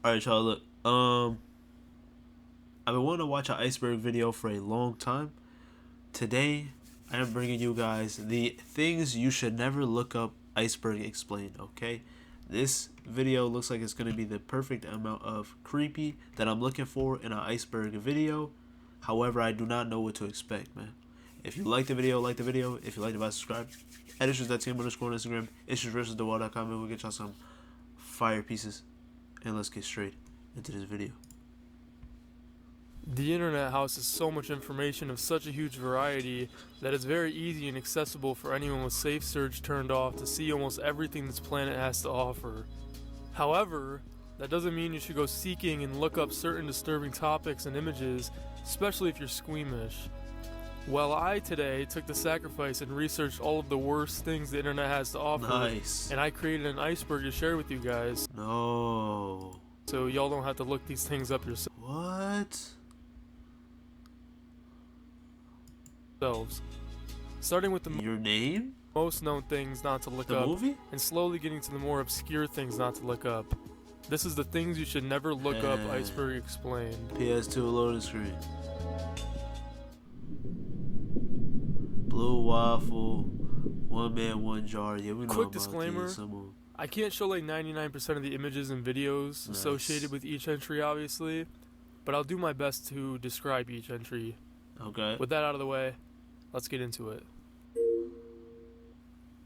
Alright, y'all, look. I've been wanting to watch an iceberg video for a long time. Today, I am bringing you guys the things you should never look up iceberg explained, okay? This video looks like it's going to be the perfect amount of creepy that I'm looking for in an iceberg video. However, I do not know what to expect, man. If you like the video, like the video. If you like the video, subscribe. At issues.team underscore on Instagram. Issues versus the wall.com. And we'll get y'all some fire pieces. And let's get straight into this video. The internet houses so much information of such a huge variety that it's very easy and accessible for anyone with safe search turned off to see almost everything this planet has to offer. However, that doesn't mean you should go seeking and look up certain disturbing topics and images, especially if you're squeamish. Well, I today took the sacrifice and researched all of the worst things the internet has to offer. Nice. And I created an iceberg to share with you guys. No. So y'all don't have to look these things up yourselves. Starting with the Your name? most known things not to look The up, movie? and slowly getting to the more obscure things not to look up. This is the things you should never look up, Iceberg explained. PS2 loading screen. Blue waffle. One man, one jar. Yeah, we know Quick about disclaimer, these. Some I can't show like 99% of the images and videos associated with each entry, obviously, but I'll do my best to describe each entry. Okay. With that out of the way, let's get into it.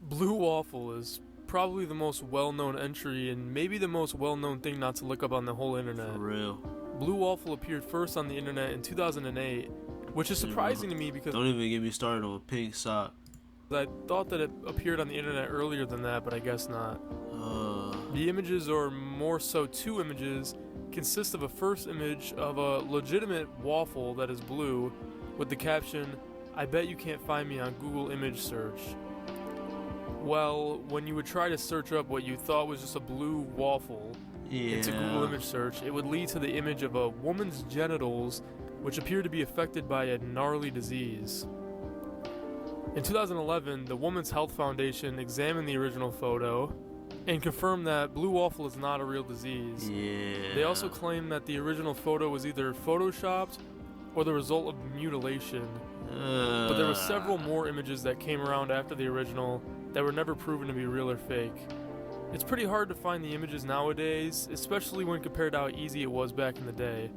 Blue waffle is probably the most well-known entry and maybe the most well-known thing not to look up on the whole internet. For real. Blue waffle appeared first on the internet in 2008, which is surprising to me because Don't even get me started on pink sock. I thought that it appeared on the internet earlier than that, but I guess not. The images, or more so 2 images, consist of a first image of a legitimate waffle that is blue with the caption, "I bet you can't find me on Google image search." Well, when you would try to search up what you thought was just a blue waffle into Google image search, it would lead to the image of a woman's genitals which appear to be affected by a gnarly disease. In 2011, the Women's Health Foundation examined the original photo and confirmed that blue waffle is not a real disease. Yeah. They also claimed that the original photo was either photoshopped or the result of mutilation. But there were several more images that came around after the original that were never proven to be real or fake. It's pretty hard to find the images nowadays, especially when compared to how easy it was back in the day.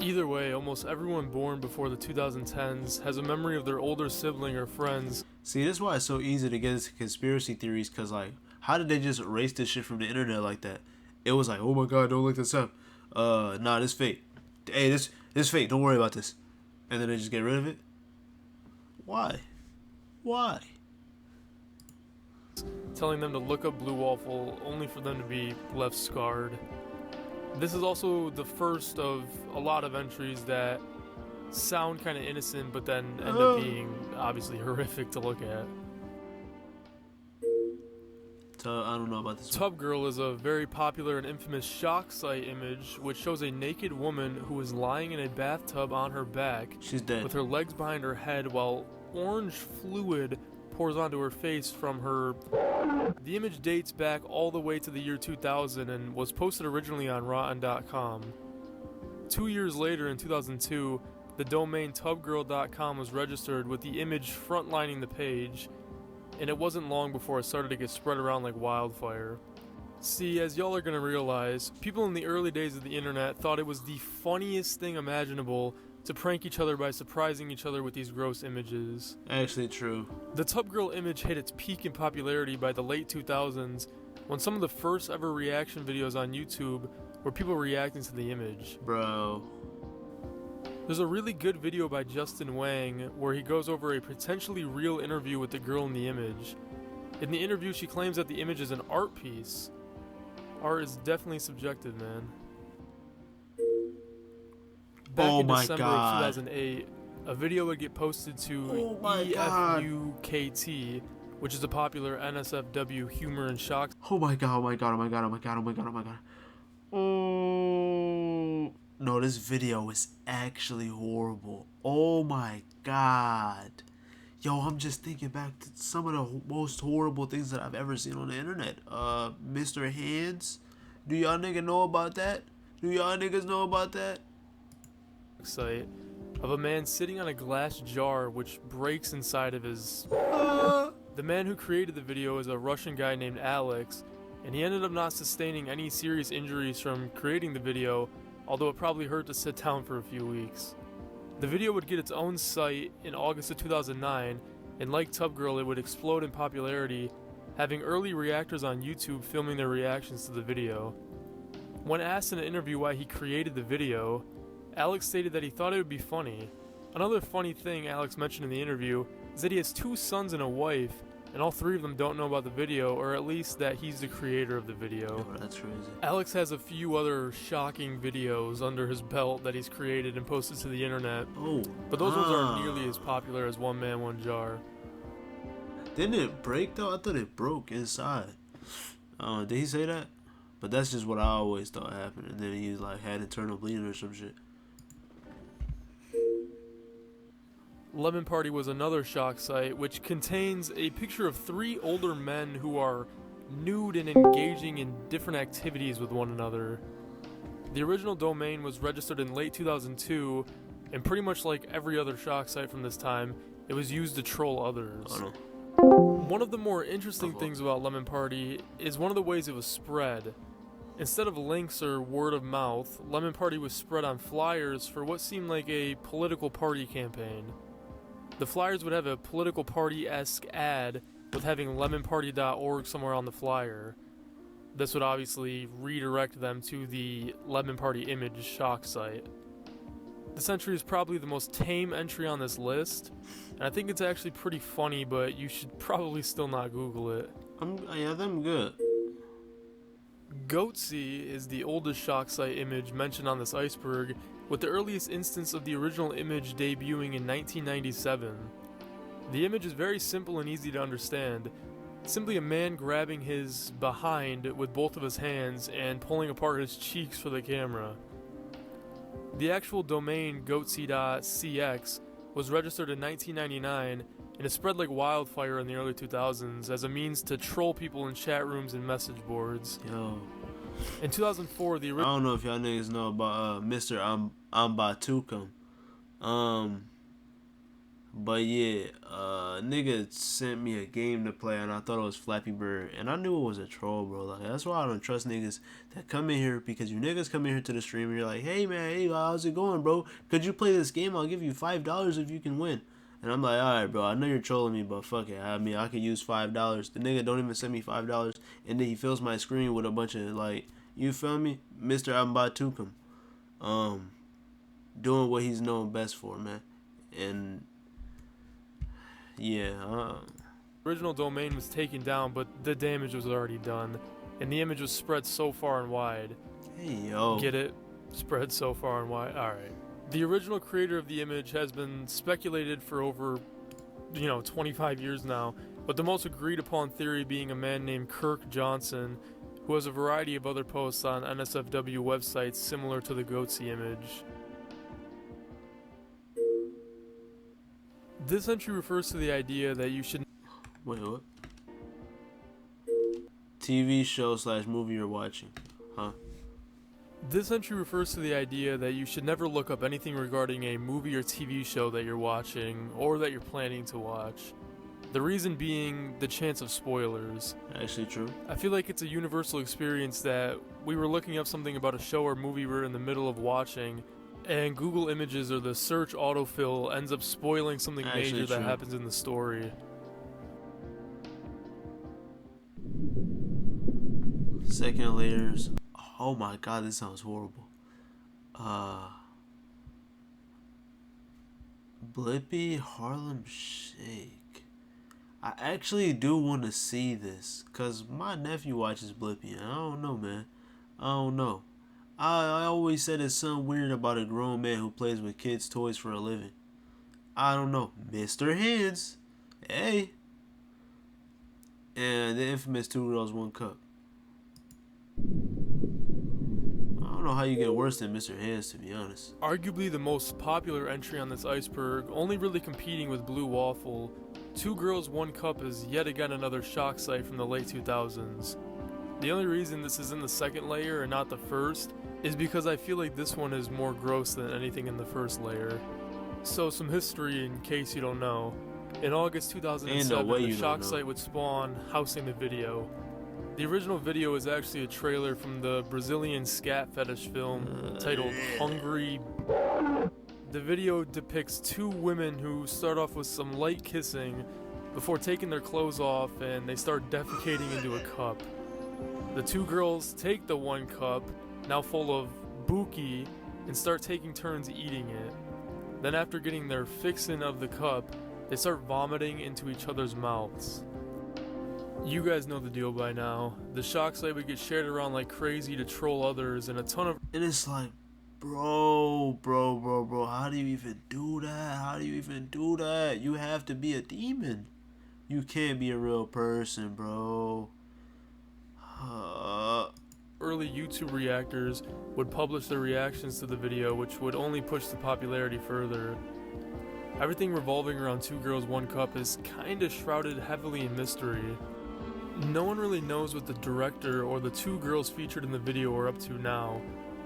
Either way, almost everyone born before the 2010s has a memory of their older sibling or friends. See, that's why it's so easy to get into conspiracy theories, because, like, how did they just erase this shit from the internet like that? It was like, oh my god, don't look this up. Nah, this fake. Hey, this fake, don't worry about this. And then they just get rid of it? Why? Why? Telling them to look up blue waffle only for them to be left scarred. This is also the first of a lot of entries that sound kind of innocent but then end up being obviously horrific to look at. I don't know about this one. Tub Girl is a very popular and infamous shock site image which shows a naked woman who is lying in a bathtub on her back. She's dead. With her legs behind her head while orange fluid pours onto her face from her. The image dates back all the way to the year 2000 and was posted originally on Rotten.com. 2 years later, in 2002, the domain tubgirl.com was registered with the image frontlining the page, and it wasn't long before it started to get spread around like wildfire. See, as y'all are gonna realize, people in the early days of the internet thought it was the funniest thing imaginable to prank each other by surprising each other with these gross images. Actually true. The Tub Girl image hit its peak in popularity by the late 2000s when some of the first ever reaction videos on YouTube were people reacting to the image. Bro. There's a really good video by Justin Wang where he goes over a potentially real interview with the girl in the image. In the interview, she claims that the image is an art piece. Art is definitely subjective, man. Back in December of 2008, a video would get posted to EFUKT, which is a popular NSFW humor and shock. Oh my god, oh my god, oh my god, oh my god, oh my god, oh my god. Oh. No, this video is actually horrible. Oh my god. Yo, I'm just thinking back to some of the most horrible things that I've ever seen on the internet. Mr. Hands Do y'all niggas know about that? Do y'all niggas know about that? Site of a man sitting on a glass jar which breaks inside of his. The man who created the video is a Russian guy named Alex, and he ended up not sustaining any serious injuries from creating the video, although it probably hurt to sit down for a few weeks. The video would get its own site in August of 2009, and like Tub Girl, it would explode in popularity, having early reactors on YouTube filming their reactions to the video. When asked in an interview why he created the video, Alex stated that he thought it would be funny. Another funny thing Alex mentioned in the interview is that he has 2 sons and a wife, and all 3 of them don't know about the video, or at least that he's the creator of the video. Oh, that's crazy. Alex has a few other shocking videos under his belt that he's created and posted to the internet. Oh. But those ones aren't nearly as popular as One Man, One Jar. Didn't it break though? I thought it broke inside. Did he say that? But that's just what I always thought happened. And then he like had internal bleeding or some shit. Lemon Party was another shock site which contains a picture of 3 older men who are nude and engaging in different activities with one another. The original domain was registered in late 2002, and pretty much like every other shock site from this time, it was used to troll others. I don't know. One of the more interesting things about Lemon Party is one of the ways it was spread. Instead of links or word of mouth, Lemon Party was spread on flyers for what seemed like a political party campaign. The flyers would have a political party-esque ad with having lemonparty.org somewhere on the flyer. This would obviously redirect them to the Lemon Party image shock site. This entry is probably the most tame entry on this list, and I think it's actually pretty funny, but you should probably still not Google it. I'm good. Goatsy is the oldest shock site image mentioned on this iceberg, with the earliest instance of the original image debuting in 1997. The image is very simple and easy to understand. Simply a man grabbing his behind with both of his hands and pulling apart his cheeks for the camera. The actual domain goatsy.cx was registered in 1999 and it spread like wildfire in the early 2000s as a means to troll people in chat rooms and message boards. Yo. In 2004, I don't know if y'all niggas know about Mr. Ambatukum. But yeah, nigga sent me a game to play and I thought it was Flappy Bird and I knew it was a troll, bro. Like that's why I don't trust niggas that come in here, because you niggas come in here to the stream and you're like, hey man, hey, how's it going, bro? Could you play this game? I'll give you $5 if you can win. And I'm like, alright, bro, I know you're trolling me, but fuck it. I mean, I could use $5. The nigga don't even send me $5, and then he fills my screen with a bunch of, like, you feel me? Mr. Ambatukum. Doing what he's known best for, man. And, yeah, original domain was taken down, but the damage was already done, and the image was spread so far and wide. Hey, yo. Get it? Spread so far and wide? Alright. The original creator of the image has been speculated for over, 25 years now, but the most agreed upon theory being a man named Kirk Johnson, who has a variety of other posts on NSFW websites similar to the Goatsy image. This entry refers to the idea that you should... Wait, what? TV show / movie you're watching. Huh? This entry refers to the idea that you should never look up anything regarding a movie or TV show that you're watching or that you're planning to watch. The reason being the chance of spoilers. Actually true. I feel like it's a universal experience that we were looking up something about a show or movie we're in the middle of watching, and Google Images or the search autofill ends up spoiling something major that happens in the story. Second layers. Oh my god, this sounds horrible. Blippi Harlem Shake. I actually do want to see this, cause my nephew watches Blippi and I don't know, man. I don't know. I always said it's something weird about a grown man who plays with kids' toys for a living. I don't know. Mr. Hands. Hey. And the infamous 2 Girls, 1 Cup. I don't know how you get worse than Mr. Hands, to be honest. Arguably the most popular entry on this iceberg, only really competing with Blue Waffle, 2 Girls, 1 Cup is yet again another shock site from the late 2000s. The only reason this is in the second layer and not the first is because I feel like this one is more gross than anything in the first layer. So some history in case you don't know. In August 2007, the shock site would spawn housing the video. The original video is actually a trailer from the Brazilian scat fetish film titled Hungry. The video depicts two women who start off with some light kissing before taking their clothes off, and they start defecating into a cup. The two girls take the one cup, now full of buki, and start taking turns eating it. Then after getting their fixin' of the cup, they start vomiting into each other's mouths. You guys know the deal by now. The shock site would get shared around like crazy to troll others, and a ton of... And it's like, bro, how do you even do that? You have to be a demon. You can't be a real person, bro. Early YouTube reactors would publish their reactions to the video, which would only push the popularity further. Everything revolving around two girls, one cup is kinda shrouded heavily in mystery. No one really knows what the director or the two girls featured in the video are up to now.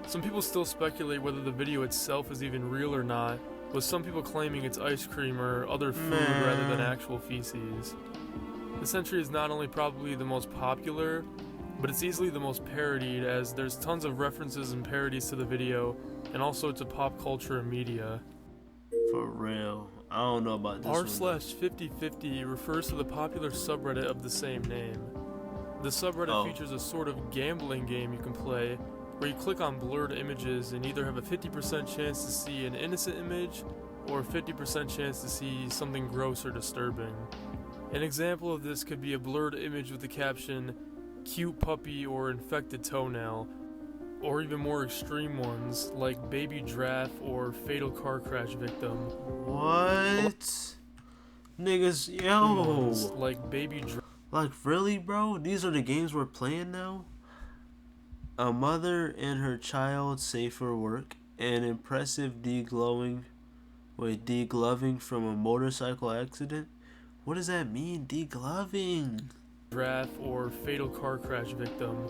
Some people still speculate whether the video itself is even real or not, with some people claiming it's ice cream or other food rather than actual feces. This entry is not only probably the most popular, but it's easily the most parodied, as there's tons of references and parodies to the video and all sorts of pop culture and media. For real. I don't know about this r/5050 refers to the popular subreddit of the same name. The subreddit features a sort of gambling game you can play, where you click on blurred images and either have a 50% chance to see an innocent image or a 50% chance to see something gross or disturbing. An example of this could be a blurred image with the caption, "cute puppy" or "infected toenail," or even more extreme ones like "baby giraffe" or "fatal car crash victim." What? Niggas, yo. Like "baby giraffe." Like, really, bro? These are the games we're playing now? A mother and her child safe for work. An impressive degloving from a motorcycle accident? What does that mean, degloving? Giraffe or "fatal car crash victim."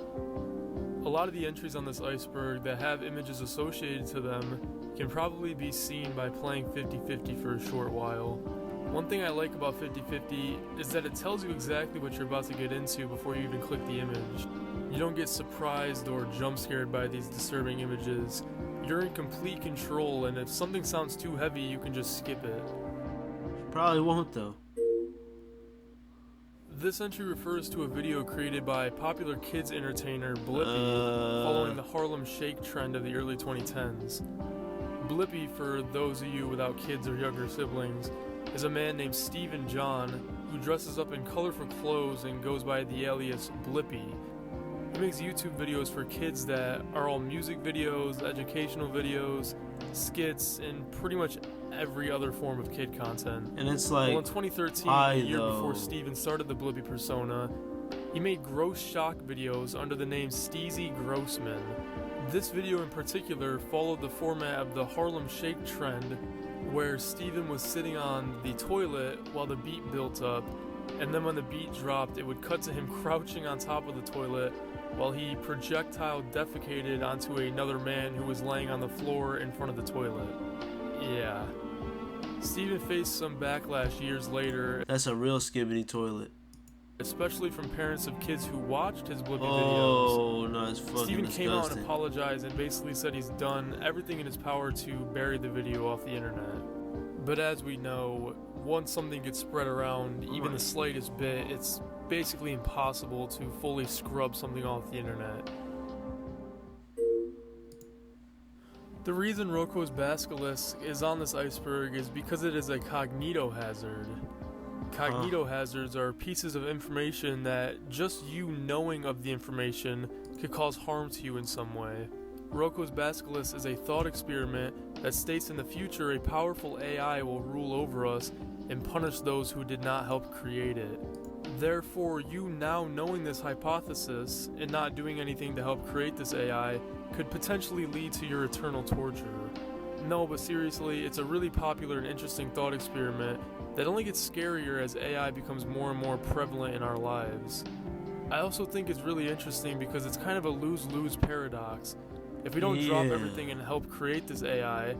A lot of the entries on this iceberg that have images associated to them can probably be seen by playing 50/50 for a short while. One thing I like about 50/50 is that it tells you exactly what you're about to get into before you even click the image. You don't get surprised or jump scared by these disturbing images. You're in complete control, and if something sounds too heavy, you can just skip it. Probably won't though. This entry refers to a video created by popular kids entertainer Blippi following the Harlem Shake trend of the early 2010s. Blippi, for those of you without kids or younger siblings, is a man named Stephen John who dresses up in colorful clothes and goes by the alias Blippi. He makes YouTube videos for kids that are all music videos, educational videos, skits, and pretty much every other form of kid content. And it's like, well, in 2013, a year before Steven started the Blippi persona, he made gross shock videos under the name Steezy Grossman. This video in particular followed the format of the Harlem Shake trend, where Steven was sitting on the toilet while the beat built up, and then when the beat dropped, it would cut to him crouching on top of the toilet while he projectile defecated onto another man who was laying on the floor in front of the toilet. Yeah. Steven faced some backlash years later. That's a real skibbity toilet. Especially from parents of kids who watched his Blippi videos. No, it's fucking Steven disgusting. came out and apologized and basically said he's done everything in his power to bury the video off the internet. But as we know, once something gets spread around even the slightest bit, it's basically impossible to fully scrub something off the internet. The reason Rocco's Basilisk is on this iceberg is because it is a cognito hazard. Cognito hazards are pieces of information that just you knowing of the information could cause harm to you in some way. Rocco's Basilisk is a thought experiment that states in the future a powerful AI will rule over us and punish those who did not help create it. Therefore, you now knowing this hypothesis and not doing anything to help create this AI could potentially lead to your eternal torture. No, but seriously, it's a really popular and interesting thought experiment that only gets scarier as AI becomes more and more prevalent in our lives. I also think it's really interesting because it's kind of a lose-lose paradox. If we don't drop everything and help create this AI,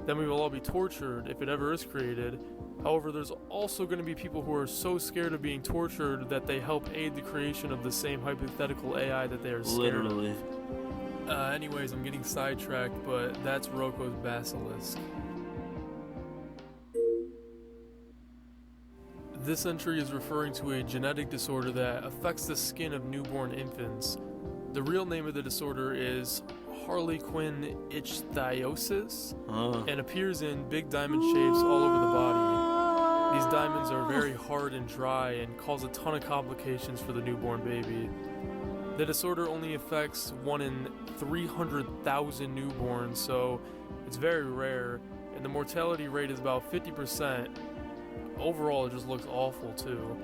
then we will all be tortured if it ever is created. However, there's also going to be people who are so scared of being tortured that they help aid the creation of the same hypothetical AI that they are scared Literally. of. Anyways, I'm getting sidetracked, but that's Roko's basilisk. This entry is referring to a genetic disorder that affects the skin of newborn infants. The real name of the disorder is Harlequin ichthyosis and appears in big diamond shapes all over the body. These diamonds are very hard and dry and cause a ton of complications for the newborn baby. The disorder only affects 1 in 300,000 newborns, so it's very rare, and the mortality rate is about 50%. Overall, it just looks awful too.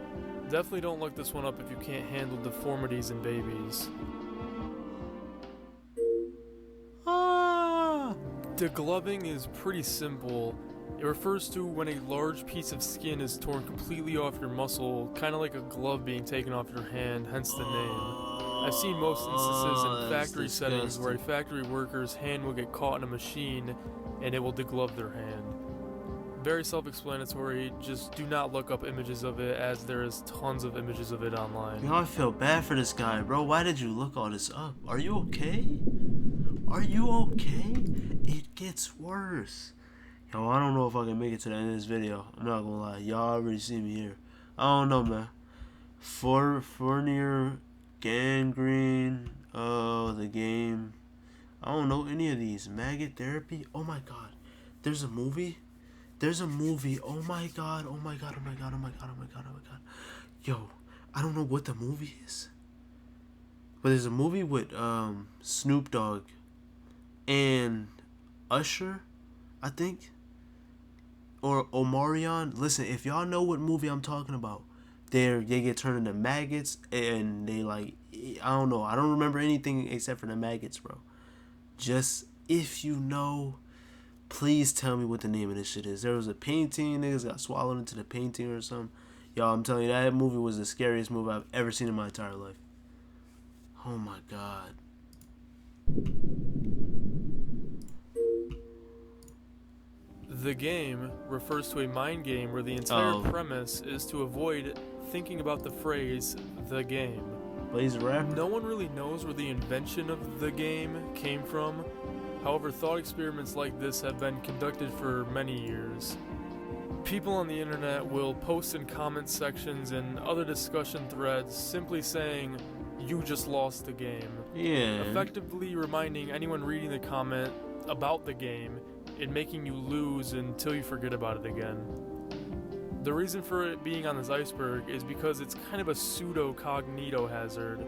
Definitely don't look this one up if you can't handle deformities in babies. Degloving is pretty simple. It refers to when a large piece of skin is torn completely off your muscle, kind of like a glove being taken off your hand, hence the name. I've seen most instances in factory settings where a factory worker's hand will get caught in a machine and it will deglove their hand. Very self-explanatory, just do not look up images of it as there is tons of images of it online. Yo, I feel bad for this guy, bro. Why did you look all this up? Are you okay? Are you okay? It gets worse. Yo, I don't know if I can make it to the end of this video. I'm not gonna lie. Y'all already see me here. I don't know, man. Fournier, gangrene, the game. I don't know any of these. Maggot therapy. Oh my god. There's a movie. Oh my god. Yo, I don't know what the movie is. But there's a movie with Snoop Dogg and Usher, I think, or Omarion. Listen, if y'all know what movie I'm talking about, they get turned into maggots and they like, I don't know. I don't remember anything except for the maggots, bro. Just if you know, please tell me what the name of this shit is. There was a painting, niggas got swallowed into the painting or something. Y'all, I'm telling you, that movie was the scariest movie I've ever seen in my entire life. Oh my god. The game refers to a mind game where the entire premise is to avoid thinking about the phrase, the game. But he's a rapper. No one really knows where the invention of the game came from. However, thought experiments like this have been conducted for many years. People on the internet will post in comment sections and other discussion threads simply saying, "You just lost the game." Yeah. Effectively reminding anyone reading the comment about the game and making you lose until you forget about it again. The reason for it being on this iceberg is because it's kind of a pseudo-cognito hazard.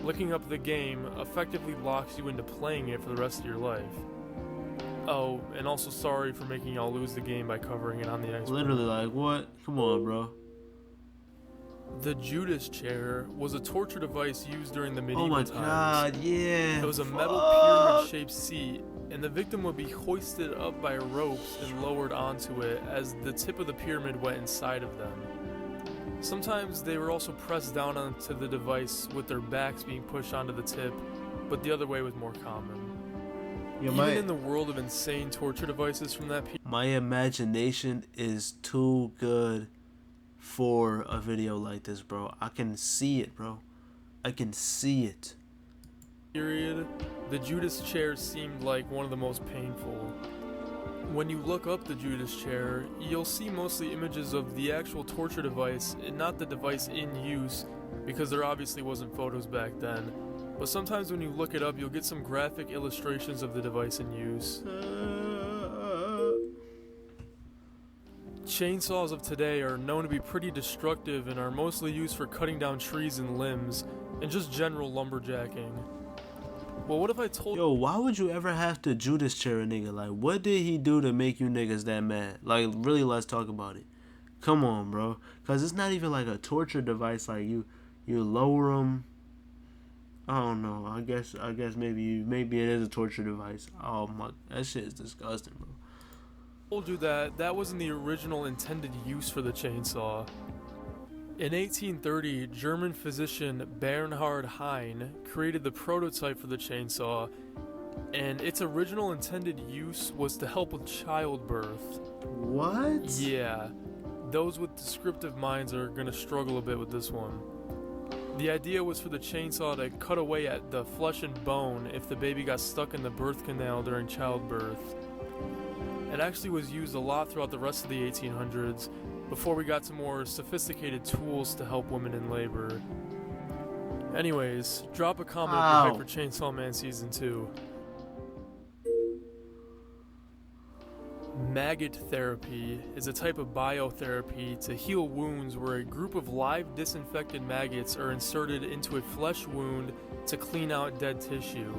Looking up the game effectively locks you into playing it for the rest of your life. Oh, and also sorry for making y'all lose the game by covering it on the iceberg. Literally, like, what? Come on, bro. The Judas chair was a torture device used during the medieval times. Oh my god, yeah. It was a metal pyramid-shaped seat, and the victim would be hoisted up by ropes and lowered onto it as the tip of the pyramid went inside of them. Sometimes they were also pressed down onto the device with their backs being pushed onto the tip, but the other way was more common. Even in the world of insane torture devices from that period, my imagination is too good for a video like this, bro. I can see it, bro. I can see it. The Judas chair seemed like one of the most painful. When you look up the Judas chair, you'll see mostly images of the actual torture device and not the device in use, because there obviously wasn't photos back then. But sometimes when you look it up, you'll get some graphic illustrations of the device in use. Chainsaws of today are known to be pretty destructive and are mostly used for cutting down trees and limbs, and just general lumberjacking. Well, what if I told Yo, why would you ever have to Judas chair a nigga? Like, what did he do to make you niggas that mad? Like, really, let's talk about it. Come on, bro. Because it's not even like a torture device. Like, you lower them. I don't know. I guess maybe it is a torture device. Oh my, that shit is disgusting, bro. Told you that wasn't the original intended use for the chainsaw. In 1830, German physician Bernhard Hein created the prototype for the chainsaw, and its original intended use was to help with childbirth. What? Yeah, those with descriptive minds are gonna struggle a bit with this one. The idea was for the chainsaw to cut away at the flesh and bone if the baby got stuck in the birth canal during childbirth. It actually was used a lot throughout the rest of the 1800s, before we got to more sophisticated tools to help women in labor. Anyways, drop a comment if you're hyped for Chainsaw Man Season 2. Maggot therapy is a type of biotherapy to heal wounds where a group of live disinfected maggots are inserted into a flesh wound to clean out dead tissue.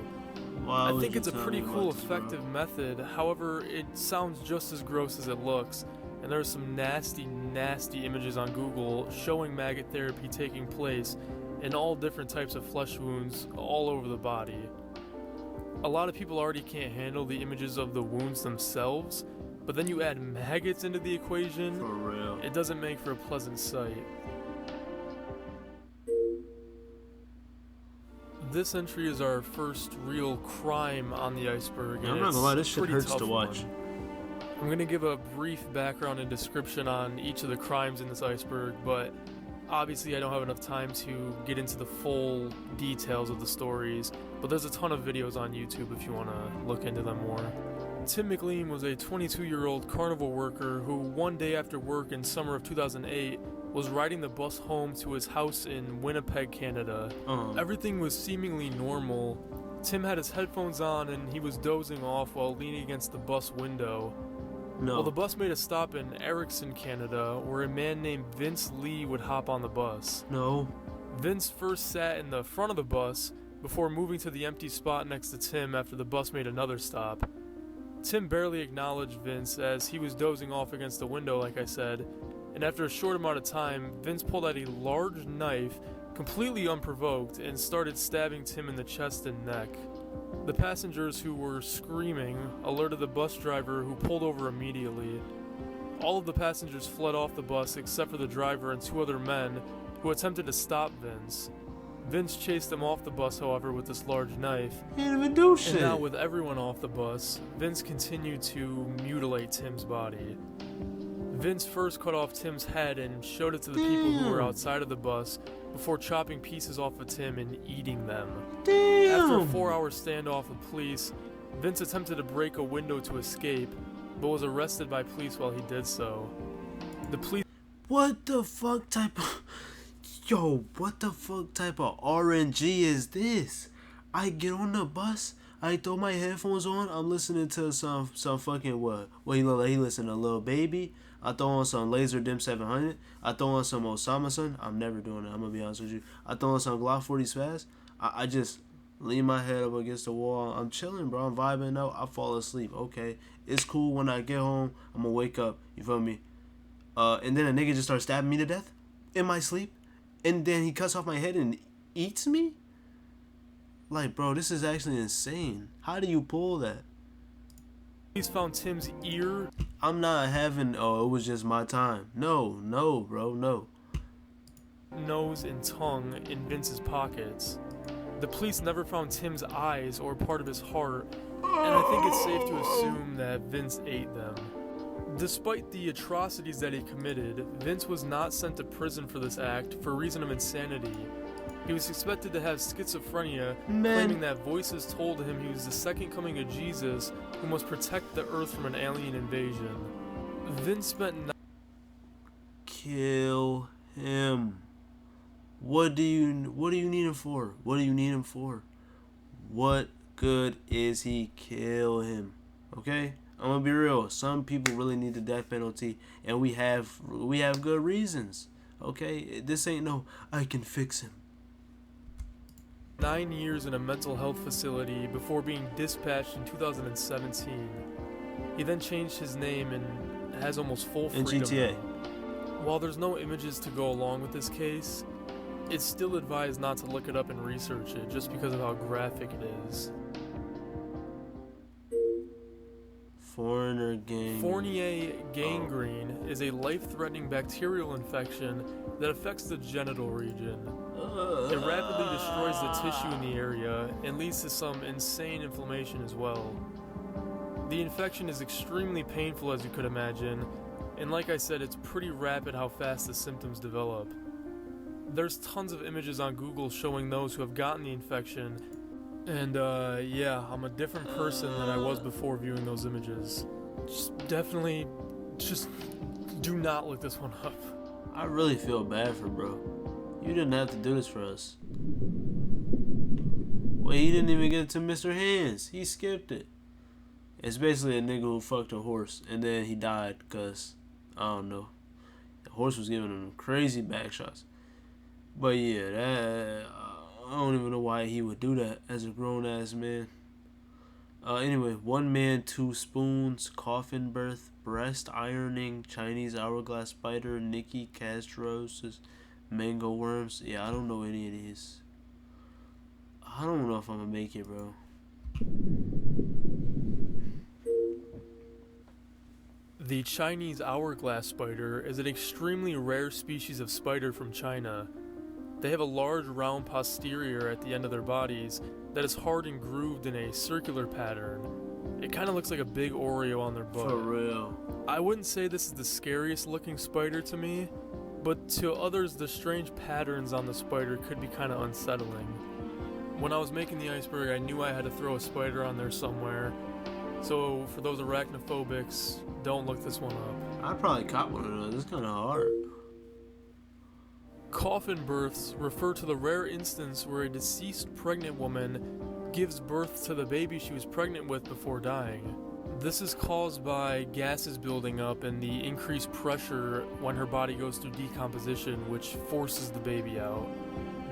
I think it's a pretty cool, effective method. However, it sounds just as gross as it looks, and there are some nasty, nasty images on Google showing maggot therapy taking place in all different types of flesh wounds all over the body. A lot of people already can't handle the images of the wounds themselves, but then you add maggots into the equation, for real. It doesn't make for a pleasant sight. This entry is our first real crime on the iceberg. I'm not gonna lie, this shit hurts to watch. I'm gonna give a brief background and description on each of the crimes in this iceberg, but obviously I don't have enough time to get into the full details of the stories, but there's a ton of videos on YouTube if you want to look into them more. Tim McLean was a 22-year-old carnival worker who one day after work in summer of 2008 was riding the bus home to his house in Winnipeg, Canada. Everything was seemingly normal. Tim had his headphones on and he was dozing off while leaning against the bus window. No. Well, the bus made a stop in Erickson, Canada, where a man named Vince Lee would hop on the bus. No. Vince first sat in the front of the bus before moving to the empty spot next to Tim after the bus made another stop. Tim barely acknowledged Vince as he was dozing off against the window, like I said, and after a short amount of time, Vince pulled out a large knife, completely unprovoked, and started stabbing Tim in the chest and neck. The passengers, who were screaming, alerted the bus driver, who pulled over immediately. All of the passengers fled off the bus except for the driver and two other men, who attempted to stop Vince. Vince chased them off the bus, however, with this large knife. He didn't even do shit. And now, with everyone off the bus, Vince continued to mutilate Tim's body. Vince first cut off Tim's head and showed it to the people who were outside of the bus before chopping pieces off of Tim and eating them. After a 4-hour standoff with police, Vince attempted to break a window to escape, but was arrested by police while he did so. The police... What the fuck type of... Yo, what the fuck type of RNG is this? I get on the bus, I throw my headphones on, I'm listening to some fucking what he look like? He listen to Lil Baby. I throw on some Laser Dim 700. I throw on some Osama Son. I'm never doing it, I'm gonna be honest with you. I throw on some Glock 40 Spaz. I just lean my head up against the wall. I'm chilling, bro. I'm vibing out. I fall asleep. Okay, it's cool. When I get home, I'm gonna wake up. You feel me? And then a nigga just starts stabbing me to death in my sleep. And then he cuts off my head and eats me? Like, bro, this is actually insane. How do you pull that? Police found Tim's ear. I'm not having, oh, it was just my time. No, bro, no. Nose and tongue in Vince's pockets. The police never found Tim's eyes or part of his heart, and I think it's safe to assume that Vince ate them. Despite the atrocities that he committed, Vince was not sent to prison for this act for reason of insanity. He was suspected to have schizophrenia, claiming that voices told him he was the second coming of Jesus who must protect the earth from an alien invasion. Vince spent... Kill him. What do you need him for? What do you need him for? What good is he? Kill him. Okay? I'm gonna be real. Some people really need the death penalty, and we have good reasons. Okay, this ain't no I can fix him. 9 years in a mental health facility before being dispatched in 2017. He then changed his name and has almost full freedom. In GTA. While there's no images to go along with this case, it's still advised not to look it up and research it just because of how graphic it is. Fournier gangrene is a life-threatening bacterial infection that affects the genital region. It rapidly destroys the tissue in the area and leads to some insane inflammation as well. The infection is extremely painful, as you could imagine, and like I said, it's pretty rapid how fast the symptoms develop. There's tons of images on Google showing those who have gotten the infection, and yeah, I'm a different person than I was before viewing those images. Just do not look this one up. I really feel bad for bro. You didn't have to do this for us. Wait, he didn't even get it to Mr. Hands. He skipped it. It's basically a nigga who fucked a horse and then he died because, I don't know, the horse was giving him crazy back shots. But yeah, I don't even know why he would do that as a grown ass man. Anyway, 1 man, 2 spoons, coffin birth, breast ironing, Chinese hourglass spider, Nikki castrosis, mango worms. Yeah, I don't know any of these. I don't know if I'm gonna make it, bro. The Chinese hourglass spider is an extremely rare species of spider from China. They have a large round posterior at the end of their bodies that is hard and grooved in a circular pattern. It kind of looks like a big Oreo on their butt. For real. I wouldn't say this is the scariest looking spider to me, but to others the strange patterns on the spider could be kind of unsettling. When I was making the iceberg, I knew I had to throw a spider on there somewhere. So for those arachnophobics, don't look this one up. I'd probably cop one of those. It's kind of hard. Coffin births refer to the rare instance where a deceased pregnant woman gives birth to the baby she was pregnant with before dying. This is caused by gases building up and the increased pressure when her body goes through decomposition, which forces the baby out.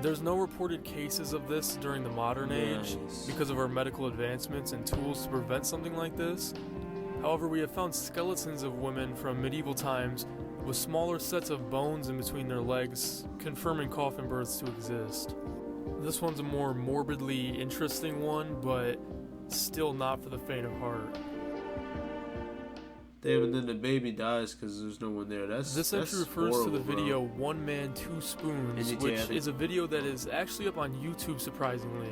There's no reported cases of this during the modern age because of our medical advancements and tools to prevent something like this. However, we have found skeletons of women from medieval times with smaller sets of bones in between their legs, confirming coffin births to exist. This one's a more morbidly interesting one, but still not for the faint of heart. Damn, and then the baby dies because there's no one there. This entry refers to the video 1 Man 2 Spoons, which is a video that is actually up on YouTube, surprisingly.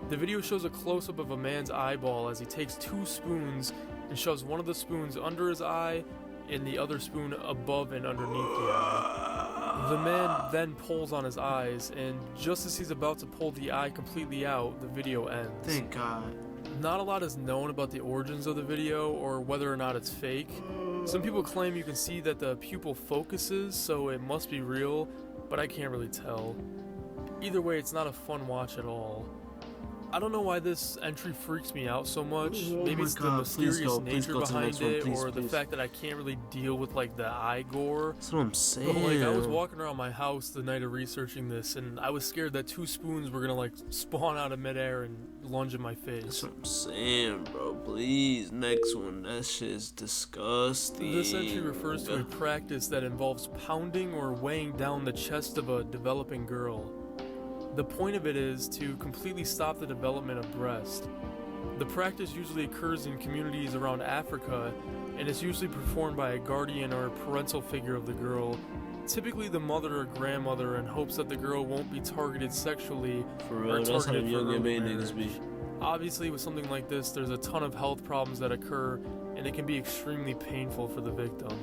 The video shows a close-up of a man's eyeball as he takes 2 spoons and shoves one of the spoons under his eye and the other spoon above and underneath the eye. The man then pulls on his eyes, and just as he's about to pull the eye completely out, the video ends. Thank God. Not a lot is known about the origins of the video or whether or not it's fake. Some people claim you can see that the pupil focuses, so it must be real, but I can't really tell. Either way, it's not a fun watch at all. I don't know why this entry freaks me out so much. Maybe it's the mysterious nature behind it, or the fact that I can't really deal with like the eye gore. That's what I'm saying. But like, I was walking around my house the night of researching this, and I was scared that 2 spoons were gonna like spawn out of midair and lunge in my face. That's what I'm saying, bro. Please, next one. That shit's disgusting. This entry refers to a practice that involves pounding or weighing down the chest of a developing girl. The point of it is to completely stop the development of breast. The practice usually occurs in communities around Africa, and it's usually performed by a guardian or parental figure of the girl, typically the mother or grandmother, in hopes that the girl won't be targeted sexually or targeted for early marriage. Obviously, with something like this, there's a ton of health problems that occur, and it can be extremely painful for the victim.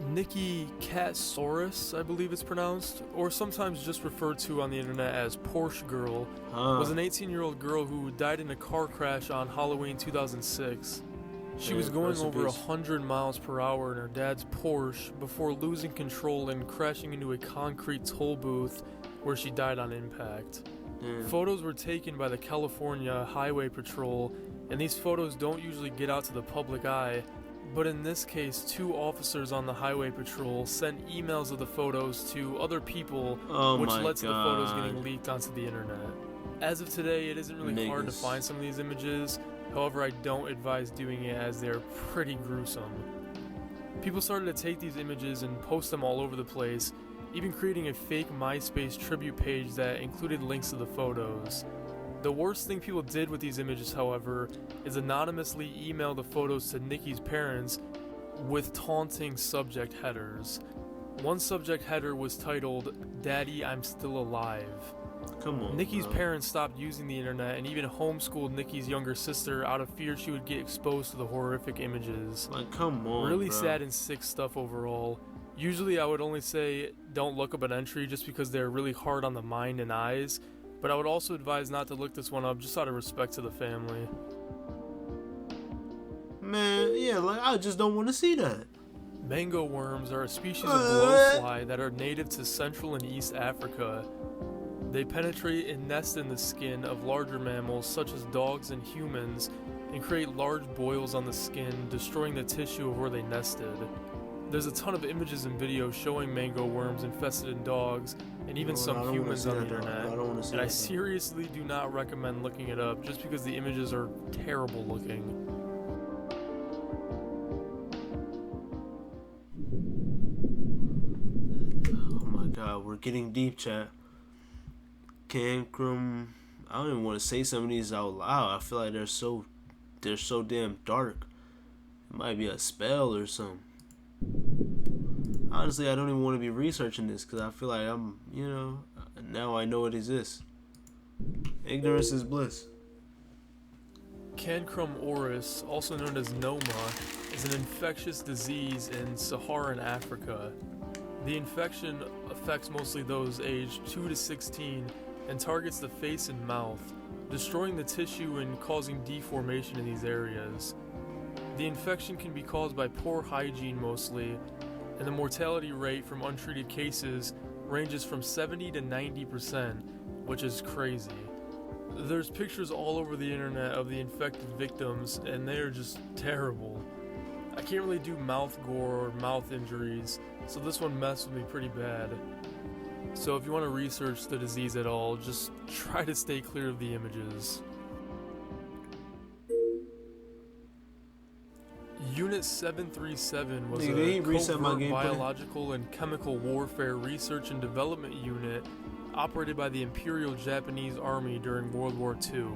Nikki Catsaurus, I believe it's pronounced, or sometimes just referred to on the internet as Porsche Girl, was an 18-year-old girl who died in a car crash on Halloween 2006. She was going over 100 miles per hour in her dad's Porsche before losing control and crashing into a concrete toll booth where she died on impact. Photos were taken by the California Highway Patrol, and these photos don't usually get out to the public eye. But in this case, 2 officers on the highway patrol sent emails of the photos to other people, which led to the photos getting leaked onto the internet. As of today, it isn't really hard to find some of these images. However, I don't advise doing it as they're pretty gruesome. People started to take these images and post them all over the place, even creating a fake MySpace tribute page that included links to the photos. The worst thing people did with these images, however, is anonymously email the photos to Nikki's parents with taunting subject headers. One subject header was titled, "Daddy, I'm Still Alive." Come on. Nikki's bro. parents stopped using the internet and even homeschooled Nikki's younger sister out of fear she would get exposed to the horrific images. Like, come on. Really bro. sad and sick stuff overall. Usually I would only say don't look up an entry just because they're really hard on the mind and eyes, but I would also advise not to look this one up just out of respect to the family. Man, yeah, like, I just don't want to see that. Mango worms are a species of blowfly that are native to Central and East Africa. They penetrate and nest in the skin of larger mammals such as dogs and humans and create large boils on the skin, destroying the tissue of where they nested. There's a ton of images and videos showing mango worms infested in dogs and even some humans on the internet. And I seriously do not recommend looking it up just because the images are terrible looking. Oh my god, we're getting deep, chat. Cancrum. I don't even want to say some of these out loud. I feel like they're so damn dark. It might be a spell or something. Honestly, I don't even want to be researching this because I feel like I'm, now I know it exists. Ignorance is bliss. Cancrum oris, also known as Noma, is an infectious disease in Saharan Africa. The infection affects mostly those aged 2 to 16 and targets the face and mouth, destroying the tissue and causing deformation in these areas. The infection can be caused by poor hygiene mostly, and the mortality rate from untreated cases ranges from 70 to 90%, which is crazy. There's pictures all over the internet of the infected victims, and they are just terrible. I can't really do mouth gore or mouth injuries, so this one messed with me pretty bad. So if you want to research the disease at all, just try to stay clear of the images. Unit 737 was a covert biological and chemical warfare research and development unit operated by the Imperial Japanese Army during World War II.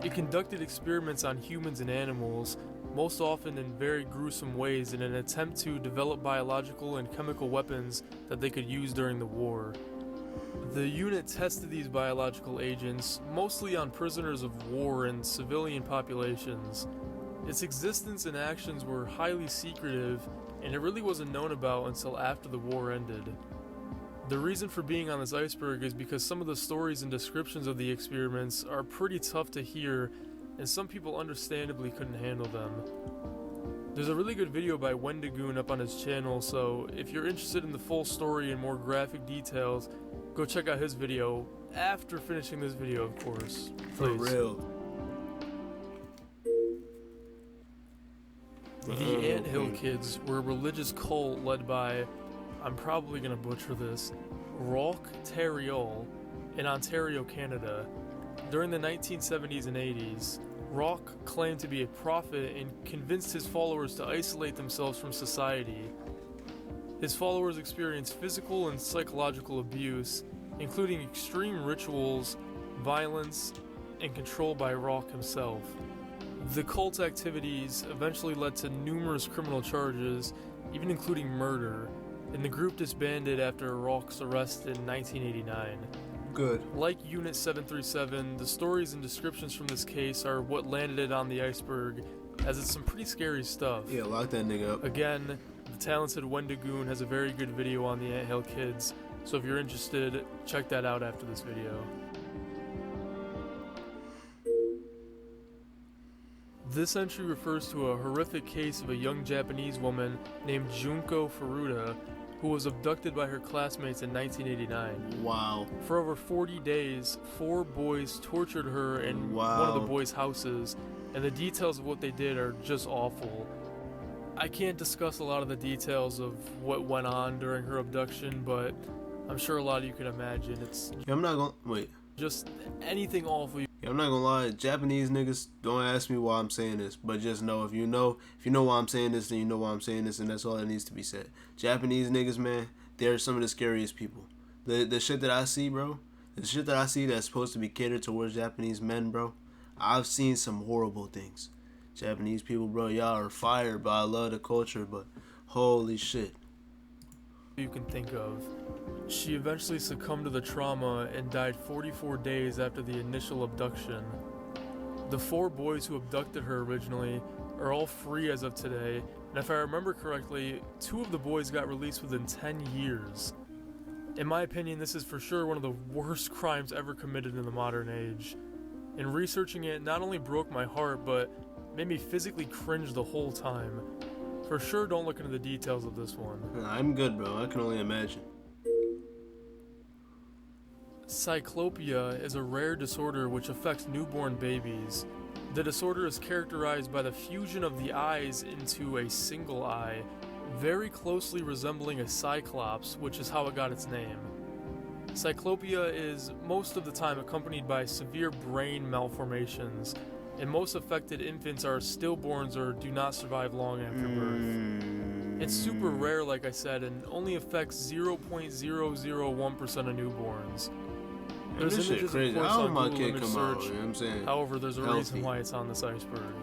It conducted experiments on humans and animals, most often in very gruesome ways, in an attempt to develop biological and chemical weapons that they could use during the war. The unit tested these biological agents mostly on prisoners of war and civilian populations. Its existence and actions were highly secretive, and it really wasn't known about until after the war ended. The reason for being on this iceberg is because some of the stories and descriptions of the experiments are pretty tough to hear, and some people understandably couldn't handle them. There's a really good video by Wendigoon up on his channel, so if you're interested in the full story and more graphic details, go check out his video after finishing this video, of course. For real. The Anthill Kids were a religious cult led by, I'm probably going to butcher this, Roch Terriol in Ontario, Canada. During the 1970s and 80s, Roch claimed to be a prophet and convinced his followers to isolate themselves from society. His followers experienced physical and psychological abuse, including extreme rituals, violence, and control by Roch himself. The cult's activities eventually led to numerous criminal charges, even including murder, and the group disbanded after Roch's arrest in 1989. Good. Like Unit 737, the stories and descriptions from this case are what landed it on the iceberg, as it's some pretty scary stuff. Yeah, lock that nigga up. Again, the talented Wendigoon has a very good video on the Anthill Kids, so if you're interested, check that out after this video. This entry refers to a horrific case of a young Japanese woman named Junko Furuta who was abducted by her classmates in 1989. Wow. For over 40 days, 4 boys tortured her in one of the boys' houses, and the details of what they did are just awful. I can't discuss a lot of the details of what went on during her abduction, but I'm sure a lot of you can imagine. It's I'm not gonna wait. Just anything awful. I'm not gonna lie, Japanese niggas, don't ask me why I'm saying this, but just know if you know why I'm saying this, then you know why I'm saying this, and that's all that needs to be said. Japanese niggas, man, they're some of the scariest people. The shit that I see, bro, The shit that I see that's supposed to be catered towards Japanese men, bro, I've seen some horrible things. Japanese people, bro, y'all are fire, but I love the culture, but holy shit. You can think of. She eventually succumbed to the trauma and died 44 days after the initial abduction. The 4 boys who abducted her originally are all free as of today, and if I remember correctly, 2 of the boys got released within 10 years. In my opinion, this is for sure one of the worst crimes ever committed in the modern age. And researching it not only broke my heart, but made me physically cringe the whole time. For sure, don't look into the details of this one. I'm good, bro. I can only imagine. Cyclopia is a rare disorder which affects newborn babies. The disorder is characterized by the fusion of the eyes into a single eye, very closely resembling a cyclops, which is how it got its name. Cyclopia is most of the time accompanied by severe brain malformations, and most affected infants are stillborns or do not survive long after birth. It's super rare, like I said, and only affects 0.001% of newborns. There's this images, shit crazy. of course, How on my Google kid image come search. out? You know what I'm saying? However, there's a Healthy. reason why it's on this iceberg.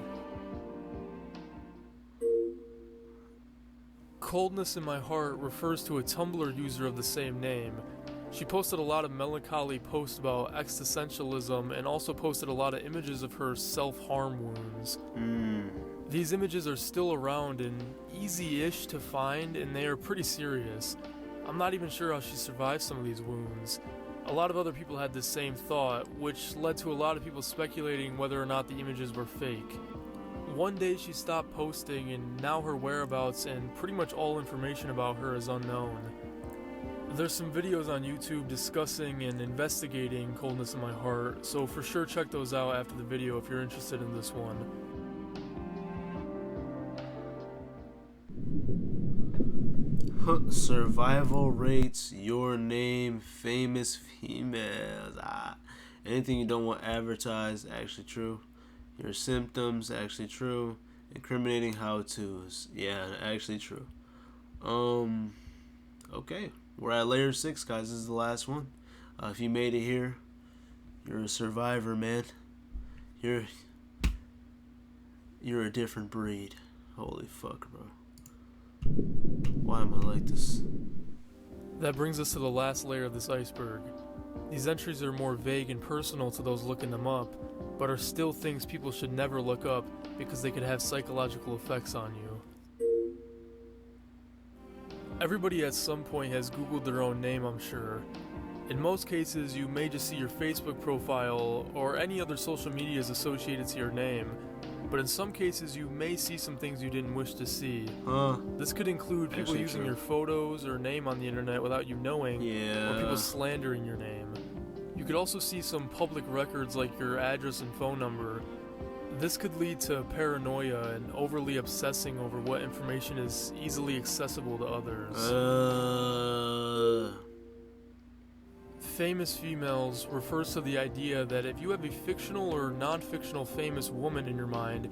Coldness in My Heart refers to a Tumblr user of the same name. She posted a lot of melancholy posts about existentialism and also posted a lot of images of her self-harm wounds. These images are still around and easy-ish to find, and they are pretty serious. I'm not even sure how she survived some of these wounds. A lot of other people had this same thought, which led to a lot of people speculating whether or not the images were fake. One day she stopped posting, and now her whereabouts and pretty much all information about her is unknown. There's some videos on YouTube discussing and investigating Coldness in My Heart, so for sure check those out after the video if you're interested in this one. Survival rates, your name, famous females. Anything you don't want advertised, actually true. Your symptoms, actually true. Incriminating how-tos, yeah, actually true. Okay, we're at layer 6, guys. This is the last one. If you made it here, you're a survivor, man. You're a different breed. Holy fuck, bro. Why am I like this? That brings us to the last layer of this iceberg. These entries are more vague and personal to those looking them up, but are still things people should never look up because they could have psychological effects on you. Everybody at some point has Googled their own name, I'm sure. In most cases, you may just see your Facebook profile or any other social medias associated to your name, but in some cases you may see some things you didn't wish to see. This could include people Actually using true. your photos or name on the internet without you knowing, or people Yeah. slandering your name. You could also see some public records like your address and phone number. This could lead to paranoia and overly obsessing over what information is easily accessible to others. Famous females refers to the idea that if you have a fictional or non-fictional famous woman in your mind,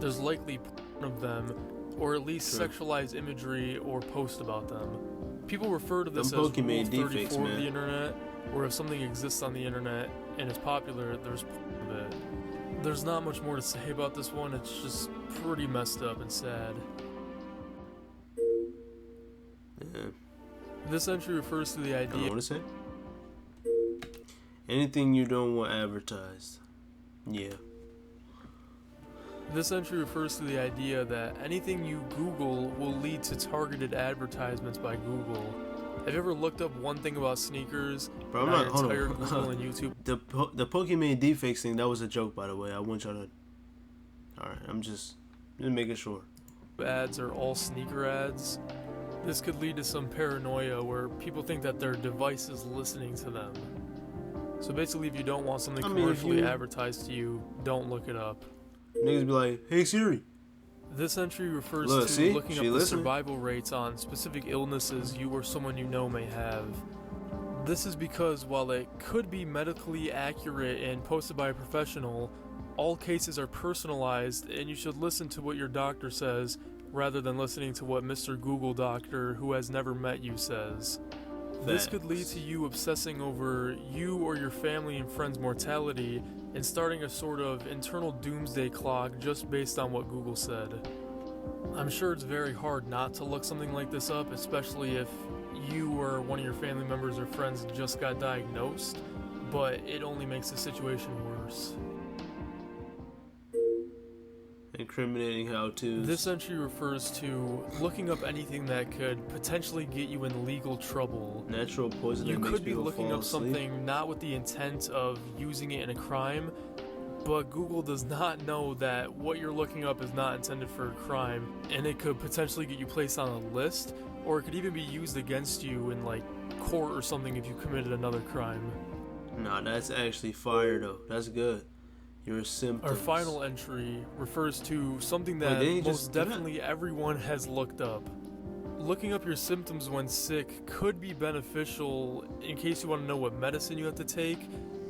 there's likely porn of them, or at least True. sexualized imagery or post about them. People refer to this Them as Pokemon Rule deepfakes, 34 of man. the internet, where if something exists on the internet and is popular, there's porn of it. There's not much more to say about this one, it's just pretty messed up and sad. Yeah. This entry refers to the I don't know idea what to say. Anything you don't want advertised. Yeah. This entry refers to the idea that anything you Google will lead to targeted advertisements by Google. Have you ever looked up one thing about sneakers? Bro, I'm Now not. you're Hold tired on. of Google and YouTube The Pokemon deepfakes thing, that was a joke, by the way. I want y'all to. Alright, I'm just making sure. ads are all sneaker ads. This could lead to some paranoia where people think that their device is listening to them. So basically, if you don't want something I mean, if commercially you- advertised to you, don't look it up. Niggas be like, hey Siri. This entry refers Look, to see? looking She up the listening. survival rates on specific illnesses you or someone you know may have. This is because while it could be medically accurate and posted by a professional, all cases are personalized and you should listen to what your doctor says rather than listening to what Mr. Google Doctor, who has never met you, says. This could lead to you obsessing over you or your family and friends' mortality and starting a sort of internal doomsday clock just based on what Google said. I'm sure it's very hard not to look something like this up, especially if you or one of your family members or friends just got diagnosed, but it only makes the situation worse. Incriminating how-tos. This entry refers to looking up anything that could potentially get you in legal trouble. Natural poison. You that makes could be people looking fall up asleep. something not with the intent of using it in a crime, but Google does not know that what you're looking up is not intended for a crime, and it could potentially get you placed on a list, or it could even be used against you in like court or something if you committed another crime. Nah, that's actually fire though. That's good. Your symptoms. Our final entry refers to something that most definitely everyone has looked up. Looking up your symptoms when sick could be beneficial in case you want to know what medicine you have to take,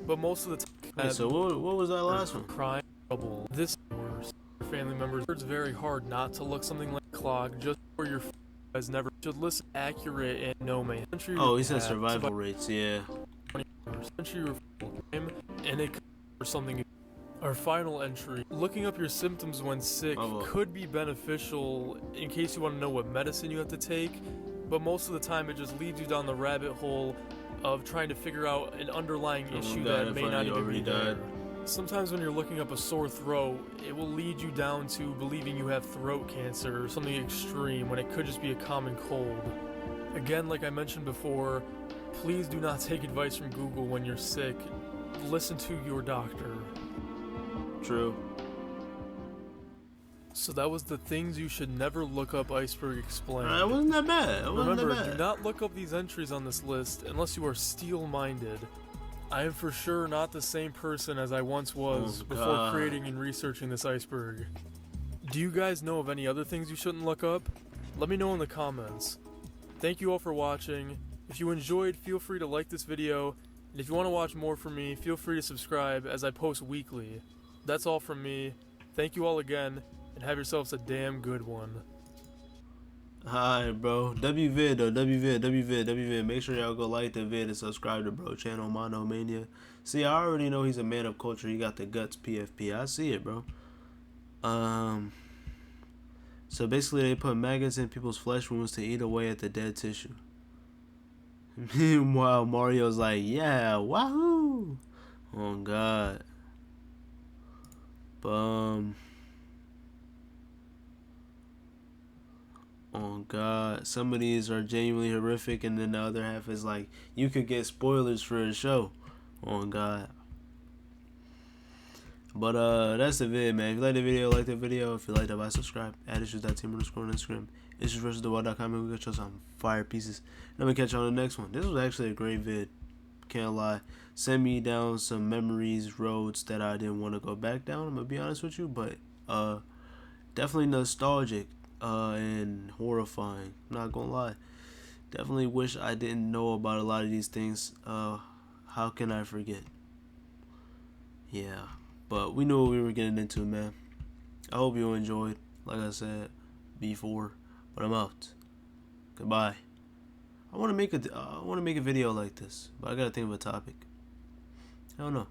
but most of the time... Wait, so what was that last one? Crime, trouble, this worse. Your family members. It's very hard not to look something like clock just for your has never should listen accurate and no man. Oh, he said survival rates, yeah. And it could for something. Our final entry, looking up your symptoms when sick could be beneficial in case you want to know what medicine you have to take, but most of the time it just leads you down the rabbit hole of trying to figure out an underlying issue that may not even be there. Sometimes when you're looking up a sore throat, it will lead you down to believing you have throat cancer or something extreme when it could just be a common cold. Again, like I mentioned before, please do not take advice from Google when you're sick. Listen to your doctor. True. So that was the things you should never look up Iceberg explained. It wasn't that bad. Remember, do not look up these entries on this list unless you are steel-minded. I am for sure not the same person as I once was before creating and researching this iceberg. Do you guys know of any other things you shouldn't look up? Let me know in the comments. Thank you all for watching. If you enjoyed, feel free to like this video, and if you want to watch more from me, feel free to subscribe as I post weekly. That's all from me. Thank you all again, and have yourselves a damn good one. Alright, bro. WVid though. WVid. Make sure y'all go like the vid and subscribe to bro channel Monomania. See, I already know he's a man of culture. He got the guts, PFP. I see it, bro. So basically, they put maggots in people's flesh wounds to eat away at the dead tissue. Meanwhile, Mario's like, yeah, wahoo! Oh God. Oh God, some of these are genuinely horrific, and then the other half is like, you could get spoilers for a show. Oh God. But that's the vid, man. If you like the video, like the video. If you like that, subscribe. Add issues.team on Instagram. Issues.com, and we'll catch y'all some fire pieces. And I'm gonna catch y'all on the next one. This was actually a great vid. Can't lie. Send me down some memories, roads that I didn't want to go back down. I'm gonna be honest with you, but definitely nostalgic and horrifying. I'm not gonna lie. Definitely wish I didn't know about a lot of these things. How can I forget? Yeah, but we knew what we were getting into, man. I hope you enjoyed. Like I said before, but I'm out. Goodbye. I want to make a video like this, but I gotta think of a topic. I don't know.